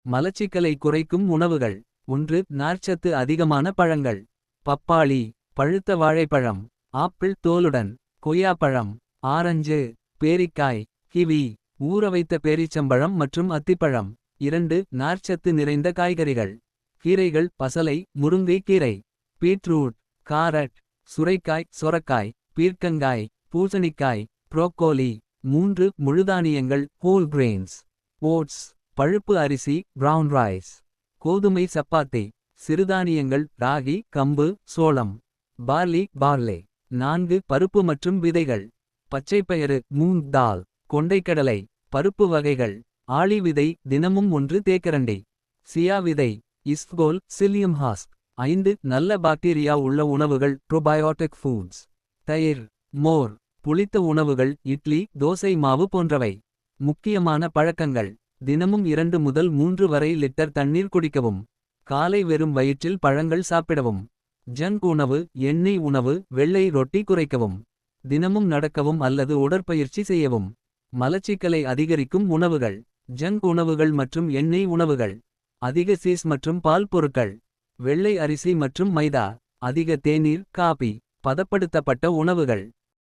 மலச்சிக்கலை குறைக்கும் உணவுகள். 1. நார்ச்சத்து அதிகமான பழங்கள். பப்பாளி, பழுத்த வாழைப்பழம், ஆப்பிள் தோலுடன், கொய்யாப்பழம், ஆரஞ்சு, பேரிக்காய், கிவி, ஊறவைத்த பேரீச்சம்பழம் மற்றும் அத்திப்பழம். 2. நார்ச்சத்து நிறைந்த காய்கறிகள். கீரைகள் பசலை, முருங்கை கீரை, பீட்ரூட், காரட், சுரைக்காய், சொரக்காய், பீர்க்கங்காய், பூசணிக்காய், புரோக்கோலி. 3. முழுதானியங்கள் ஹோல் கிரெயின்ஸ். ஓட்ஸ், பழுப்பு அரிசி பிரவுன் ரைஸ், கோதுமை சப்பாத்தி, சிறுதானியங்கள் ராகி, கம்பு, சோளம், பார்லே. 4. பருப்பு மற்றும் விதைகள். பச்சைப்பயறு மூங் தால், கொண்டைக்கடலை, பருப்பு வகைகள். ஆளி விதை தினமும் 1 தேக்கரண்டி. சியா விதை, இஸ்ப்கோல் சில்லியம் ஹாஸ்க். 5. நல்ல பாக்டீரியா உள்ள உணவுகள் ப்ரோபயோட்டிக் ஃபுட்ஸ். தயிர், மோர், புளித்த உணவுகள் இட்லி, தோசை மாவு போன்றவை. முக்கியமான பழக்கங்கள். தினமும் 2 முதல் 3 வரை லிட்டர் தண்ணீர் குடிக்கவும். காலை வெறும் வயிற்றில் பழங்கள் சாப்பிடவும். ஜங்க் உணவு, எண்ணெய் உணவு, வெள்ளை ரொட்டி குறைக்கவும். தினமும் நடக்கவும் அல்லது உடற்பயிற்சி செய்யவும். மலச்சிக்கலை அதிகரிக்கும் உணவுகள். ஜங்க் உணவுகள் மற்றும் எண்ணெய் உணவுகள். அதிக சீஸ் மற்றும் பால் பொருட்கள். வெள்ளை அரிசி மற்றும் மைதா. அதிக தேநீர், காபி, பதப்படுத்தப்பட்ட உணவுகள்.